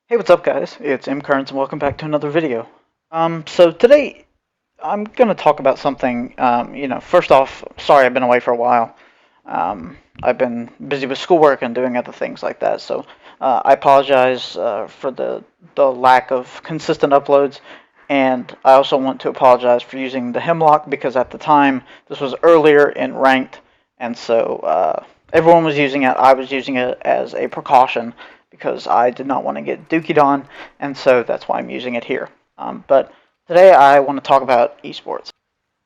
Hey, what's up, guys? It's Currents, and welcome back to another video. So today I'm gonna talk about something. First off, sorry I've been away for a while. I've been busy with schoolwork and doing other things like that. So I apologize for the lack of consistent uploads, and I also want to apologize for using the Hemlock because at the time this was earlier in ranked, and so everyone was using it. I was using it as a precaution because I did not want to get dookied on, and so that's why I'm using it here. But today I want to talk about esports.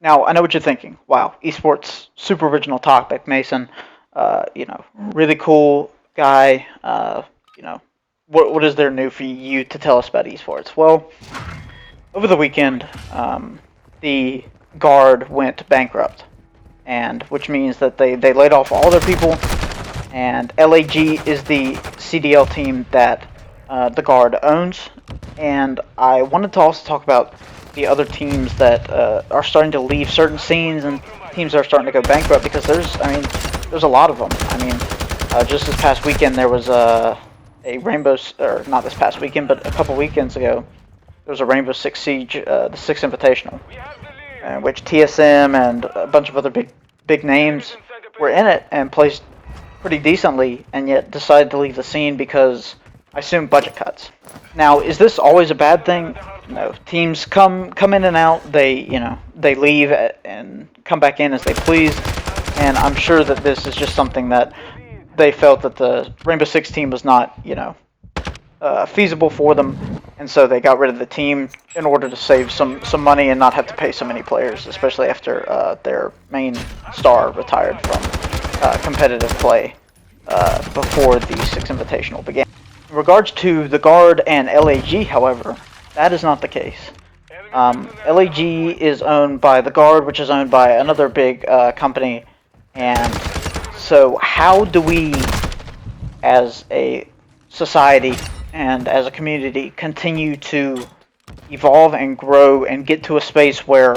Now, I know what you're thinking. Wow, esports, super original topic, Mason. Really cool guy. What is there new for you to tell us about esports? Well, over the weekend, the Guard went bankrupt, and which means that they laid off all their people, and LAG is the CDL team that the Guard owns. And I wanted to also talk about the other teams that are starting to leave certain scenes and teams that are starting to go bankrupt because there's a lot of them. Just this past weekend there was a Rainbow, or not this past weekend, but a couple weekends ago, there was a Rainbow Six Siege, the Six Invitational, in which TSM and a bunch of other big names were in it and placed pretty decently, and yet decided to leave the scene because I assume budget cuts. Now, is this always a bad thing? No. Teams come in and out. They leave and come back in as they please, and I'm sure that this is just something that they felt that the Rainbow Six team was not feasible for them, and so they got rid of the team in order to save some money and not have to pay so many players, especially after their main star retired from competitive play before the Six Invitational began. In regards to the Guard and LAG, however, that is not the case. LAG is owned by the Guard, which is owned by another big company, and so how do we, as a society and as a community, continue to evolve and grow and get to a space where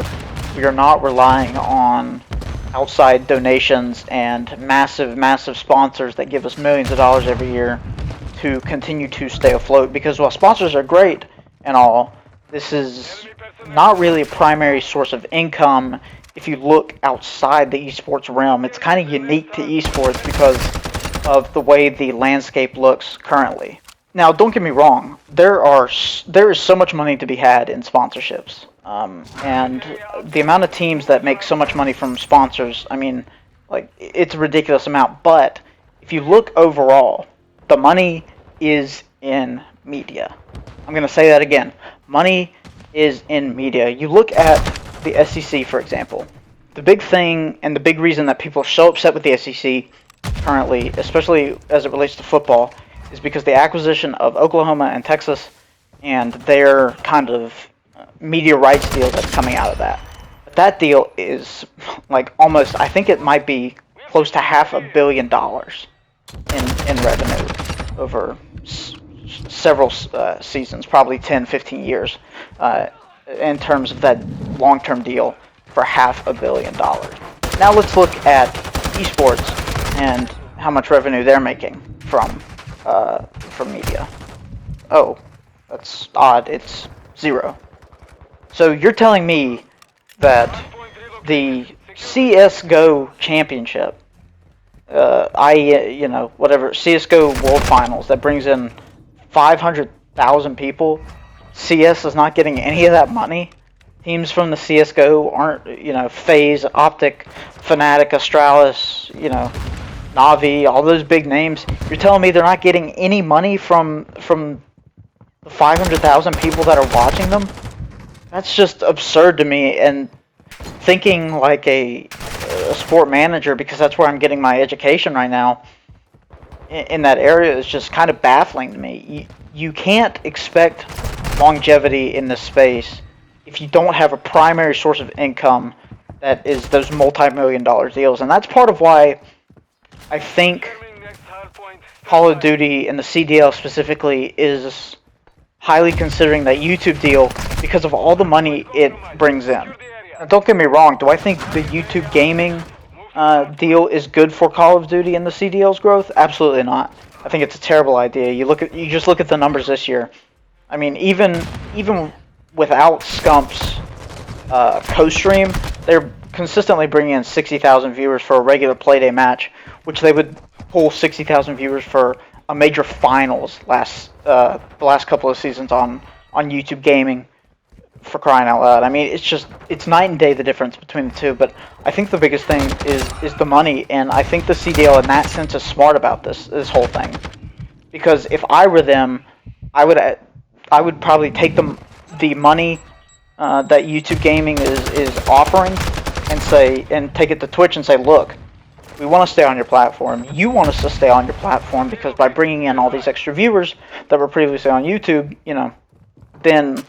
we are not relying on outside donations and massive sponsors that give us millions of dollars every year to continue to stay afloat? Because while sponsors are great and all, this is not really a primary source of income. If you look outside the esports realm, it's kind of unique to esports because of the way the landscape looks currently. Now, don't get me wrong, there is so much money to be had in sponsorships. And the amount of teams that make so much money from sponsors, it's a ridiculous amount. But if you look overall, the money is in media. I'm going to say that again. Money is in media. You look at the SEC, for example. The big thing and the big reason that people are so upset with the SEC currently, especially as it relates to football, is because the acquisition of Oklahoma and Texas and their kind of media rights deal that's coming out of that. But that deal is like almost, I think it might be close to $500 million in revenue over several seasons, probably 10, 15 years, in terms of that long-term deal for $500 million. Now let's look at esports and how much revenue they're making from media. Oh, that's odd. It's zero. So you're telling me that the CS:GO championship, whatever, CS:GO World Finals, that brings in 500,000 people, CS is not getting any of that money? Teams from the CS:GO aren't, FaZe, Optic, Fnatic, Astralis, Navi, all those big names. You're telling me they're not getting any money from the 500,000 people that are watching them? That's just absurd to me, and thinking like a sport manager, because that's where I'm getting my education right now, in that area, is just kind of baffling to me. You can't expect longevity in this space if you don't have a primary source of income that is those multi-million-dollar deals. And that's part of why I think Call of Duty and the CDL specifically is highly considering that YouTube deal because of all the money it brings in. Now, don't get me wrong, do I think the YouTube gaming deal is good for Call of Duty and the CDL's growth? Absolutely not. I think it's a terrible idea. You just look at the numbers this year. I mean, even without Scump's co-stream, they're consistently bringing in 60,000 viewers for a regular Playday match, which they would pull 60,000 viewers for a major finals the last couple of seasons on YouTube Gaming, for crying out loud. I mean, it's night and day the difference between the two. But I think the biggest thing is the money, and I think the CDL in that sense is smart about this whole thing, because if I were them, I would probably take the money that YouTube Gaming is offering and take it to Twitch and say, look, we want to stay on your platform. You want us to stay on your platform because by bringing in all these extra viewers that were previously on YouTube, then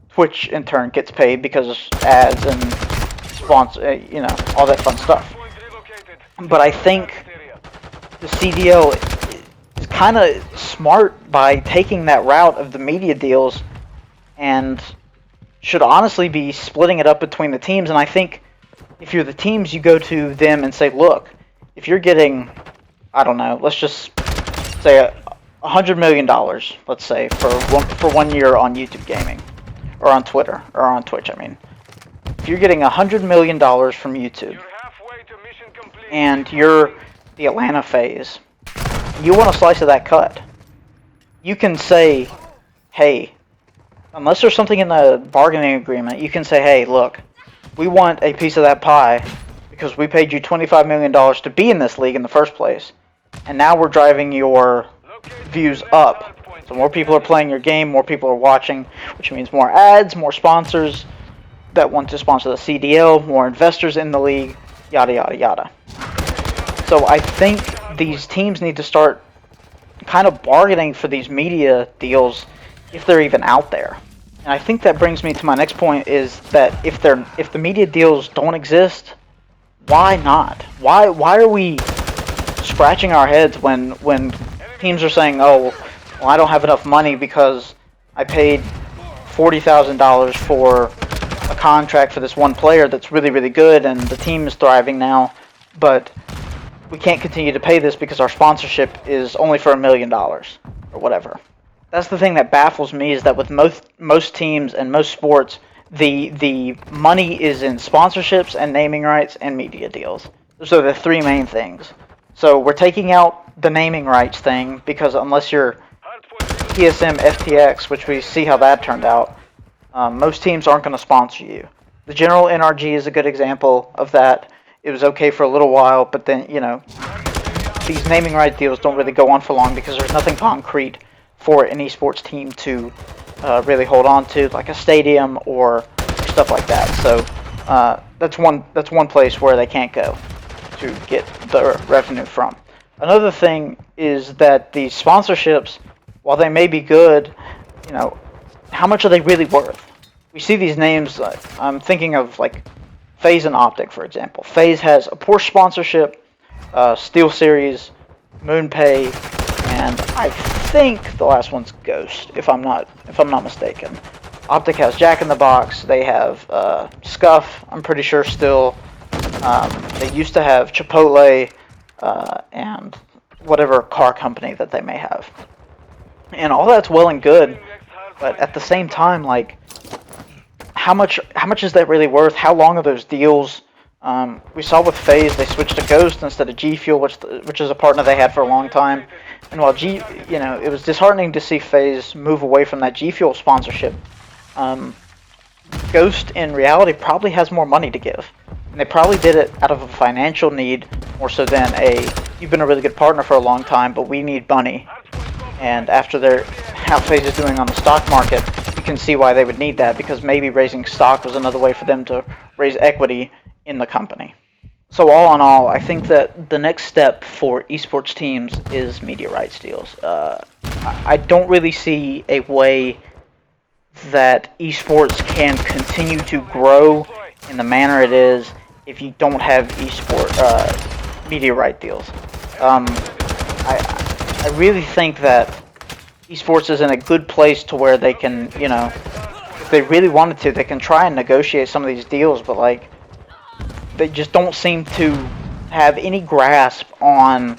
Twitch in turn gets paid because ads and sponsor, all that fun stuff. But I think the CDL is kind of smart by taking that route of the media deals, and should honestly be splitting it up between the teams. And I think if you're the teams, you go to them and say, look, if you're getting, I don't know, let's just say $100 million, let's say, for 1 year on YouTube Gaming, or on Twitter, or on Twitch, I mean. If you're getting $100 million from YouTube, and you're the Atlanta FaZe, you want a slice of that cut, you can say, hey, unless there's something in the bargaining agreement, you can say, hey, look, we want a piece of that pie because we paid you $25 million to be in this league in the first place, and now we're driving your views up. So more people are playing your game, more people are watching, which means more ads, more sponsors that want to sponsor the CDL, more investors in the league, yada, yada, yada. So I think these teams need to start kind of bargaining for these media deals if they're even out there. And I think that brings me to my next point, is that if the media deals don't exist, why not? Why are we scratching our heads when teams are saying, oh, well, I don't have enough money because I paid $40,000 for a contract for this one player that's really, really good and the team is thriving now, but we can't continue to pay this because our sponsorship is only for $1 million or whatever. That's the thing that baffles me, is that with most teams and most sports, the money is in sponsorships and naming rights and media deals. Those are the three main things. So we're taking out the naming rights thing because unless you're TSM FTX, which we see how that turned out, most teams aren't going to sponsor you. The General NRG is a good example of that. It was okay for a little while, but then, these naming right deals don't really go on for long because there's nothing concrete for an esports team to really hold on to, like a stadium or stuff like that. So that's one place where they can't go to get the revenue from. Another thing is that these sponsorships, while they may be good, how much are they really worth? We see these names. I'm thinking of like FaZe and Optic, for example. FaZe has a Porsche sponsorship, Steel Series, MoonPay, and I think the last one's Ghost, if I'm not mistaken. Optic has Jack in the Box. They have Scuff, I'm pretty sure still. They used to have Chipotle and whatever car company that they may have. And all that's well and good, but at the same time, like, how much is that really worth? How long are those deals? We saw with FaZe, they switched to Ghost instead of G Fuel, which is a partner they had for a long time. And while it was disheartening to see FaZe move away from that G Fuel sponsorship. Ghost, in reality, probably has more money to give. And they probably did it out of a financial need more so than you've been a really good partner for a long time, but we need money. And after how FaZe is doing on the stock market, you can see why they would need that, because maybe raising stock was another way for them to raise equity in the company. So all in all, I think that the next step for esports teams is media rights deals. I don't really see a way that esports can continue to grow in the manner it is if you don't have media right deals. I really think that esports is in a good place to where they can, if they really wanted to, they can try and negotiate some of these deals, but like, they just don't seem to have any grasp on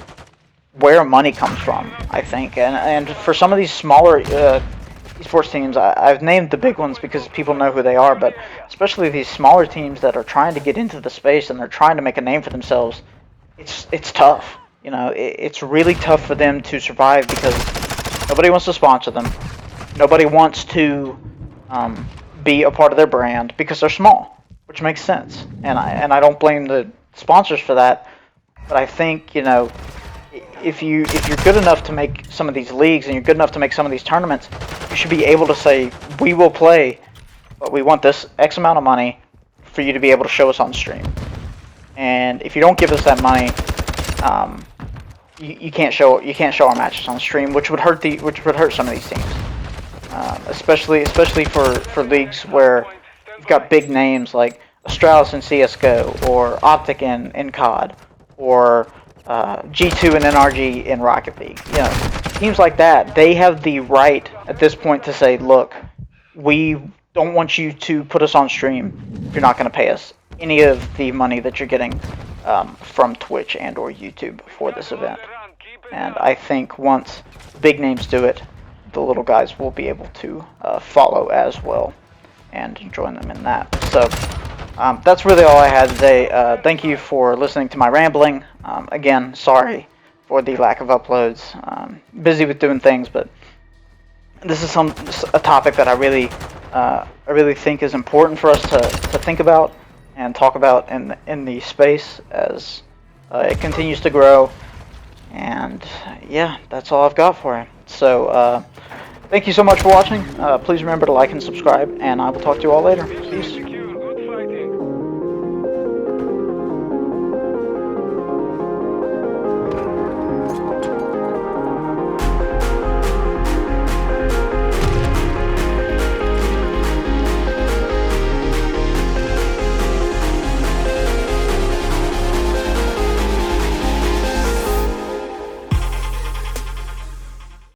where money comes from, I think. And for some of these smaller esports teams, I've named the big ones because people know who they are, but especially these smaller teams that are trying to get into the space and they're trying to make a name for themselves, it's tough. It's really tough for them to survive because nobody wants to sponsor them. Nobody wants to be a part of their brand because they're small, which makes sense. And I don't blame the sponsors for that. But I think if you're good enough to make some of these leagues and you're good enough to make some of these tournaments, you should be able to say, we will play, but we want this X amount of money for you to be able to show us on stream. And if you don't give us that money, you can't show our matches on stream, which would hurt some of these teams, especially for leagues where you've got big names like Astralis in CS:GO or Optic in COD or G2 and NRG in Rocket League. Teams like that, they have the right at this point to say, look, we don't want you to put us on stream if you're not going to pay us any of the money that you're getting from Twitch and or YouTube for this event. And I think once big names do it, the little guys will be able to follow as well and join them in that. So that's really all I had today. Thank you for listening to my rambling. Again, sorry for the lack of uploads. Busy with doing things, but this is a topic that I really think is important for us to think about and talk about in the space as it continues to grow. And yeah, that's all I've got for you. So thank you so much for watching. Please remember to like and subscribe, and I will talk to you all later. Peace.